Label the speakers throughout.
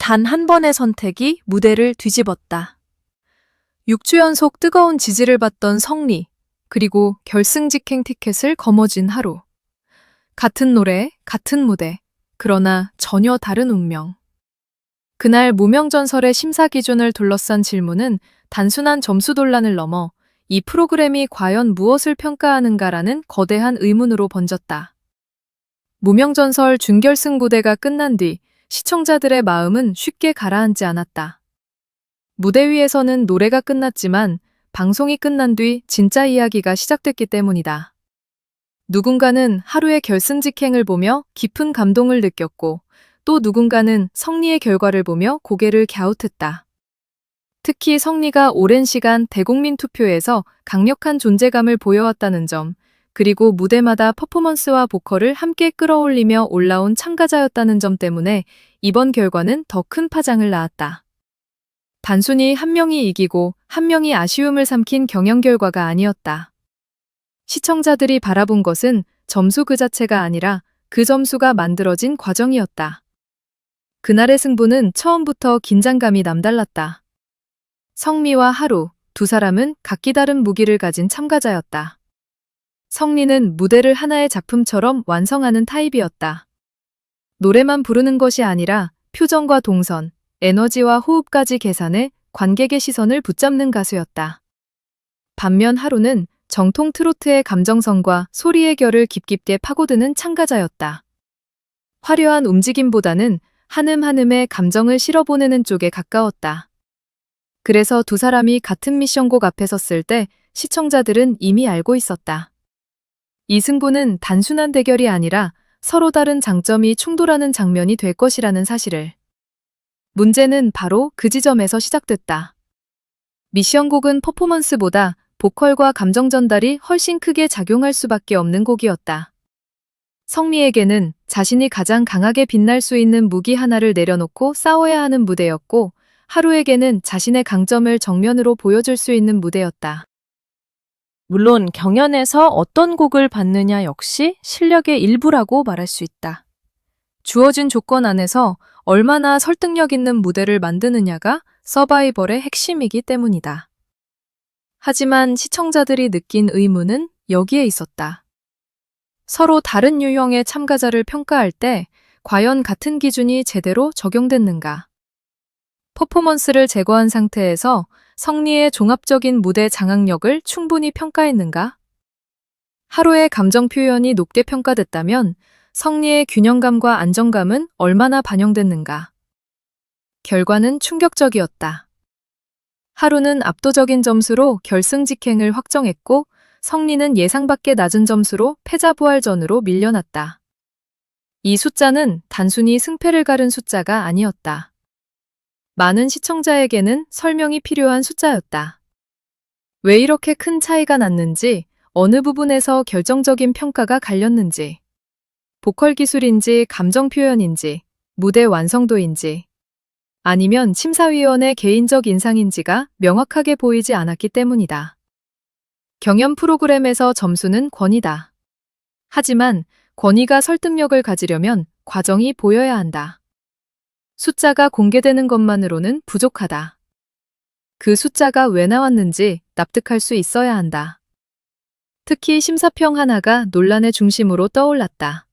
Speaker 1: 단 한 번의 선택이 무대를 뒤집었다. 6주 연속 뜨거운 지지를 받던 성리, 그리고 결승 직행 티켓을 거머쥔 하루. 같은 노래, 같은 무대, 그러나 전혀 다른 운명. 그날 무명전설의 심사 기준을 둘러싼 질문은 단순한 점수 논란을 넘어 이 프로그램이 과연 무엇을 평가하는가라는 거대한 의문으로 번졌다. 무명전설 준결승 무대가 끝난 뒤 시청자들의 마음은 쉽게 가라앉지 않았다. 무대 위에서는 노래가 끝났지만 방송이 끝난 뒤 진짜 이야기가 시작됐기 때문이다. 누군가는 하루의 결승 직행을 보며 깊은 감동을 느꼈고 또 누군가는 성리의 결과를 보며 고개를 갸웃했다. 특히 성리가 오랜 시간 대국민 투표에서 강력한 존재감을 보여왔다는 점, 그리고 무대마다 퍼포먼스와 보컬을 함께 끌어올리며 올라온 참가자였다는 점 때문에 이번 결과는 더 큰 파장을 낳았다. 단순히 한 명이 이기고 한 명이 아쉬움을 삼킨 경연 결과가 아니었다. 시청자들이 바라본 것은 점수 그 자체가 아니라 그 점수가 만들어진 과정이었다. 그날의 승부는 처음부터 긴장감이 남달랐다. 성미와 하루, 두 사람은 각기 다른 무기를 가진 참가자였다. 성리는 무대를 하나의 작품처럼 완성하는 타입이었다. 노래만 부르는 것이 아니라 표정과 동선, 에너지와 호흡까지 계산해 관객의 시선을 붙잡는 가수였다. 반면 하루는 정통 트로트의 감정선과 소리의 결을 깊게 파고드는 참가자였다. 화려한 움직임보다는 한음 한음에 감정을 실어보내는 쪽에 가까웠다. 그래서 두 사람이 같은 미션곡 앞에 섰을 때 시청자들은 이미 알고 있었다. 이 승부는 단순한 대결이 아니라 서로 다른 장점이 충돌하는 장면이 될 것이라는 사실을. 문제는 바로 그 지점에서 시작됐다. 미션곡은 퍼포먼스보다 보컬과 감정 전달이 훨씬 크게 작용할 수밖에 없는 곡이었다. 성미에게는 자신이 가장 강하게 빛날 수 있는 무기 하나를 내려놓고 싸워야 하는 무대였고, 하루에게는 자신의 강점을 정면으로 보여줄 수 있는 무대였다. 물론 경연에서 어떤 곡을 받느냐 역시 실력의 일부라고 말할 수 있다. 주어진 조건 안에서 얼마나 설득력 있는 무대를 만드느냐가 서바이벌의 핵심이기 때문이다. 하지만 시청자들이 느낀 의문은 여기에 있었다. 서로 다른 유형의 참가자를 평가할 때 과연 같은 기준이 제대로 적용됐는가? 퍼포먼스를 제거한 상태에서 성리의 종합적인 무대 장악력을 충분히 평가했는가? 하루의 감정 표현이 높게 평가됐다면 성리의 균형감과 안정감은 얼마나 반영됐는가? 결과는 충격적이었다. 하루는 압도적인 점수로 결승 직행을 확정했고, 성리는 예상 밖의 낮은 점수로 패자부활전으로 밀려났다. 이 숫자는 단순히 승패를 가른 숫자가 아니었다. 많은 시청자에게는 설명이 필요한 숫자였다. 왜 이렇게 큰 차이가 났는지, 어느 부분에서 결정적인 평가가 갈렸는지, 보컬 기술인지 감정 표현인지, 무대 완성도인지, 아니면 심사위원의 개인적 인상인지가 명확하게 보이지 않았기 때문이다. 경연 프로그램에서 점수는 권위다. 하지만 권위가 설득력을 가지려면 과정이 보여야 한다. 숫자가 공개되는 것만으로는 부족하다. 그 숫자가 왜 나왔는지 납득할 수 있어야 한다. 특히 심사평 하나가 논란의 중심으로 떠올랐다.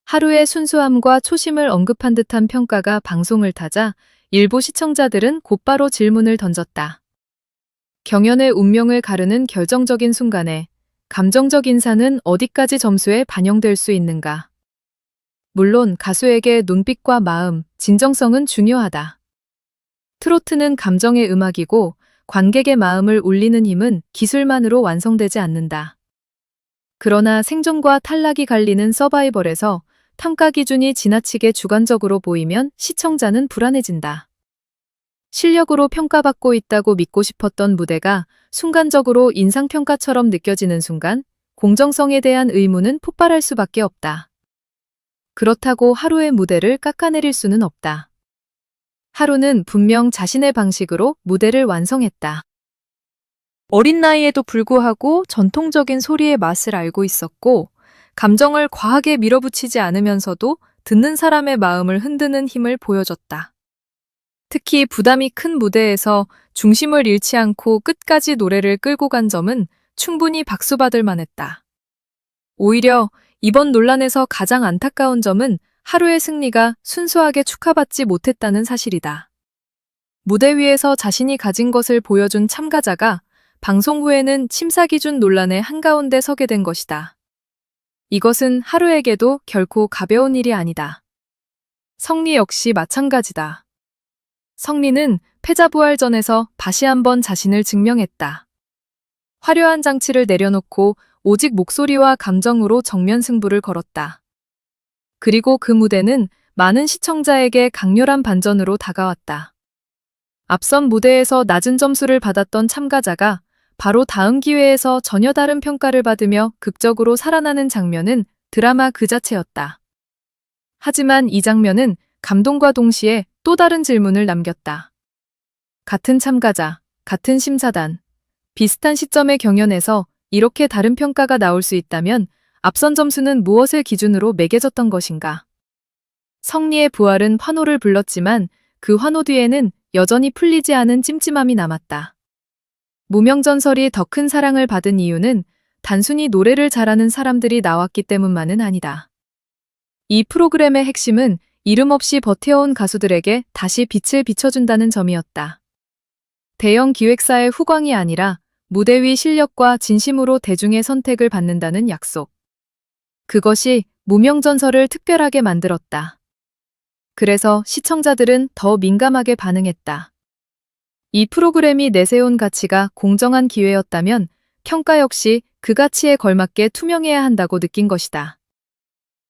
Speaker 1: 하루의 순수함과 초심을 언급한 듯한 평가가 방송을 타자 일부 시청자들은 곧바로 질문을 던졌다. 경연의 운명을 가르는 결정적인 순간에 감정적 인사는 어디까지 점수에 반영될 수 있는가? 물론 가수에게 눈빛과 마음, 진정성은 중요하다. 트로트는 감정의 음악이고 관객의 마음을 울리는 힘은 기술만으로 완성되지 않는다. 그러나 생존과 탈락이 갈리는 서바이벌에서 평가 기준이 지나치게 주관적으로 보이면 시청자는 불안해진다. 실력으로 평가받고 있다고 믿고 싶었던 무대가 순간적으로 인상평가처럼 느껴지는 순간 공정성에 대한 의문은 폭발할 수밖에 없다. 그렇다고 하루의 무대를 깎아내릴 수는 없다. 하루는 분명 자신의 방식으로 무대를 완성했다. 어린 나이에도 불구하고 전통적인 소리의 맛을 알고 있었고, 감정을 과하게 밀어붙이지 않으면서도 듣는 사람의 마음을 흔드는 힘을 보여줬다. 특히 부담이 큰 무대에서 중심을 잃지 않고 끝까지 노래를 끌고 간 점은 충분히 박수받을 만했다. 오히려 이번 논란에서 가장 안타까운 점은 하루의 승리가 순수하게 축하받지 못했다는 사실이다. 무대 위에서 자신이 가진 것을 보여준 참가자가 방송 후에는 심사 기준 논란의 한가운데 서게 된 것이다. 이것은 하루에게도 결코 가벼운 일이 아니다. 성리 역시 마찬가지다. 성리는 패자부활전에서 다시 한번 자신을 증명했다. 화려한 장치를 내려놓고 오직 목소리와 감정으로 정면 승부를 걸었다. 그리고 그 무대는 많은 시청자에게 강렬한 반전으로 다가왔다. 앞선 무대에서 낮은 점수를 받았던 참가자가 바로 다음 기회에서 전혀 다른 평가를 받으며 극적으로 살아나는 장면은 드라마 그 자체였다. 하지만 이 장면은 감동과 동시에 또 다른 질문을 남겼다. 같은 참가자, 같은 심사단, 비슷한 시점의 경연에서 이렇게 다른 평가가 나올 수 있다면 앞선 점수는 무엇을 기준으로 매겨졌던 것인가? 성리의 부활은 환호를 불렀지만 그 환호 뒤에는 여전히 풀리지 않은 찜찜함이 남았다. 무명전설이 더 큰 사랑을 받은 이유는 단순히 노래를 잘하는 사람들이 나왔기 때문만은 아니다. 이 프로그램의 핵심은 이름 없이 버텨온 가수들에게 다시 빛을 비춰준다는 점이었다. 대형 기획사의 후광이 아니라 무대 위 실력과 진심으로 대중의 선택을 받는다는 약속. 그것이 무명전설을 특별하게 만들었다. 그래서 시청자들은 더 민감하게 반응했다. 이 프로그램이 내세운 가치가 공정한 기회였다면 평가 역시 그 가치에 걸맞게 투명해야 한다고 느낀 것이다.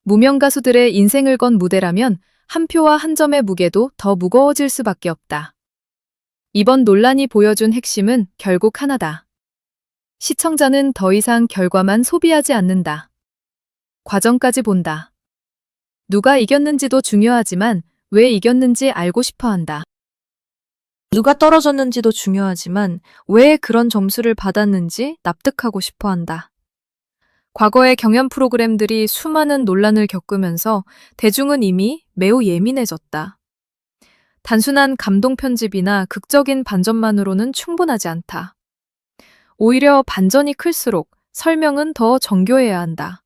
Speaker 1: 무명 가수들의 인생을 건 무대라면 한 표와 한 점의 무게도 더 무거워질 수밖에 없다. 이번 논란이 보여준 핵심은 결국 하나다. 시청자는 더 이상 결과만 소비하지 않는다. 과정까지 본다. 누가 이겼는지도 중요하지만 왜 이겼는지 알고 싶어 한다. 누가 떨어졌는지도 중요하지만 왜 그런 점수를 받았는지 납득하고 싶어 한다. 과거의 경연 프로그램들이 수많은 논란을 겪으면서 대중은 이미 매우 예민해졌다. 단순한 감동 편집이나 극적인 반전만으로는 충분하지 않다. 오히려 반전이 클수록 설명은 더 정교해야 한다.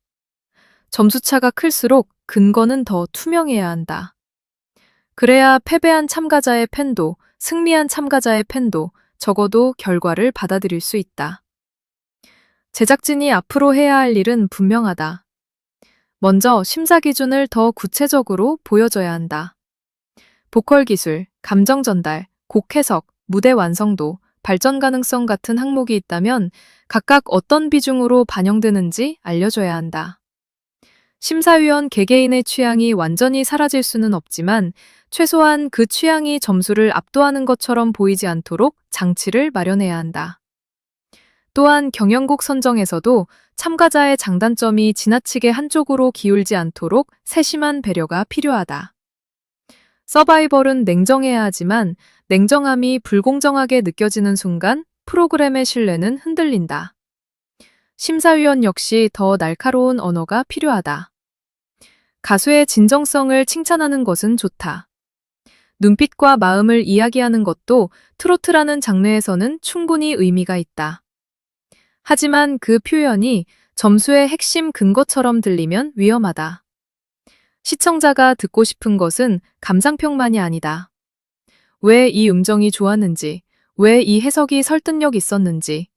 Speaker 1: 점수차가 클수록 근거는 더 투명해야 한다. 그래야 패배한 참가자의 팬도 승리한 참가자의 팬도 적어도 결과를 받아들일 수 있다. 제작진이 앞으로 해야 할 일은 분명하다. 먼저 심사 기준을 더 구체적으로 보여줘야 한다. 보컬 기술, 감정 전달, 곡 해석, 무대 완성도, 발전 가능성 같은 항목이 있다면 각각 어떤 비중으로 반영되는지 알려줘야 한다. 심사위원 개개인의 취향이 완전히 사라질 수는 없지만 최소한 그 취향이 점수를 압도하는 것처럼 보이지 않도록 장치를 마련해야 한다. 또한 경연곡 선정에서도 참가자의 장단점이 지나치게 한쪽으로 기울지 않도록 세심한 배려가 필요하다. 서바이벌은 냉정해야 하지만 냉정함이 불공정하게 느껴지는 순간 프로그램의 신뢰는 흔들린다. 심사위원 역시 더 날카로운 언어가 필요하다. 가수의 진정성을 칭찬하는 것은 좋다. 눈빛과 마음을 이야기하는 것도 트로트라는 장르에서는 충분히 의미가 있다. 하지만 그 표현이 점수의 핵심 근거처럼 들리면 위험하다. 시청자가 듣고 싶은 것은 감상평만이 아니다. 왜 이 음정이 좋았는지, 왜 이 해석이 설득력 있었는지,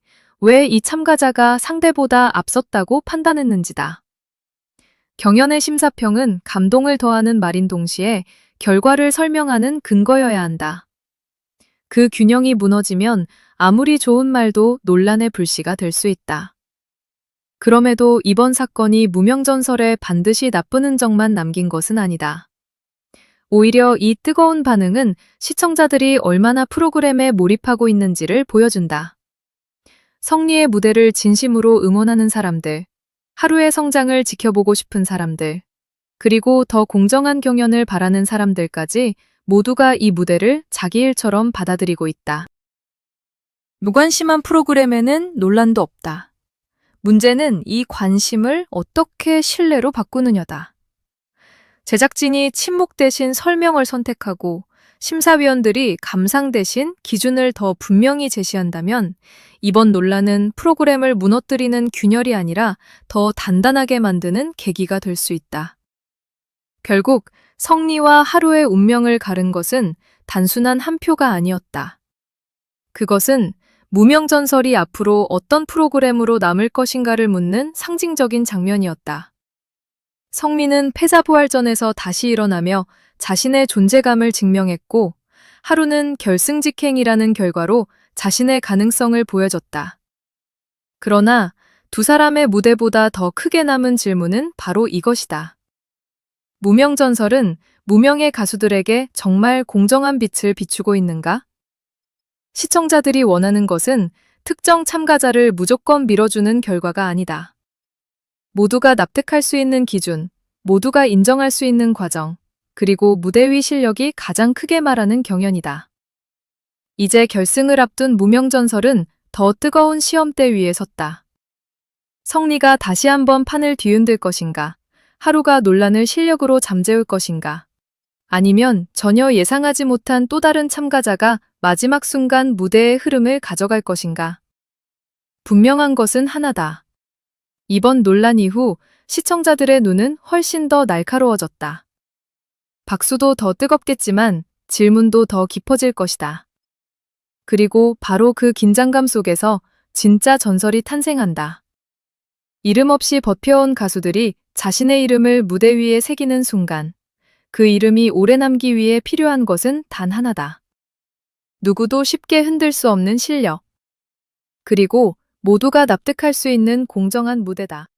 Speaker 1: 왜 이 참가자가 상대보다 앞섰다고 판단했는지다. 경연의 심사평은 감동을 더하는 말인 동시에 결과를 설명하는 근거여야 한다. 그 균형이 무너지면 아무리 좋은 말도 논란의 불씨가 될 수 있다. 그럼에도 이번 사건이 무명전설에 반드시 나쁜 흔적만 남긴 것은 아니다. 오히려 이 뜨거운 반응은 시청자들이 얼마나 프로그램에 몰입하고 있는지를 보여준다. 성리의 무대를 진심으로 응원하는 사람들, 하루의 성장을 지켜보고 싶은 사람들, 그리고 더 공정한 경연을 바라는 사람들까지 모두가 이 무대를 자기 일처럼 받아들이고 있다. 무관심한 프로그램에는 논란도 없다. 문제는 이 관심을 어떻게 신뢰로 바꾸느냐다. 제작진이 침묵 대신 설명을 선택하고 심사위원들이 감상 대신 기준을 더 분명히 제시한다면 이번 논란은 프로그램을 무너뜨리는 균열이 아니라 더 단단하게 만드는 계기가 될 수 있다. 결국 성리와 하루의 운명을 가른 것은 단순한 한 표가 아니었다. 그것은 무명전설이 앞으로 어떤 프로그램으로 남을 것인가를 묻는 상징적인 장면이었다. 성리는 패자부활전에서 다시 일어나며 자신의 존재감을 증명했고, 하루는 결승직행이라는 결과로 자신의 가능성을 보여줬다. 그러나 두 사람의 무대보다 더 크게 남은 질문은 바로 이것이다. 무명전설은 무명의 가수들에게 정말 공정한 빛을 비추고 있는가? 시청자들이 원하는 것은 특정 참가자를 무조건 밀어주는 결과가 아니다. 모두가 납득할 수 있는 기준, 모두가 인정할 수 있는 과정, 그리고 무대 위 실력이 가장 크게 말하는 경연이다. 이제 결승을 앞둔 무명전설은 더 뜨거운 시험대 위에 섰다. 성리가 다시 한번 판을 뒤흔들 것인가? 하루가 논란을 실력으로 잠재울 것인가? 아니면 전혀 예상하지 못한 또 다른 참가자가 마지막 순간 무대의 흐름을 가져갈 것인가? 분명한 것은 하나다. 이번 논란 이후 시청자들의 눈은 훨씬 더 날카로워졌다. 박수도 더 뜨겁겠지만 질문도 더 깊어질 것이다. 그리고 바로 그 긴장감 속에서 진짜 전설이 탄생한다. 이름 없이 버텨온 가수들이 자신의 이름을 무대 위에 새기는 순간, 그 이름이 오래 남기 위해 필요한 것은 단 하나다. 누구도 쉽게 흔들 수 없는 실력. 그리고 모두가 납득할 수 있는 공정한 무대다.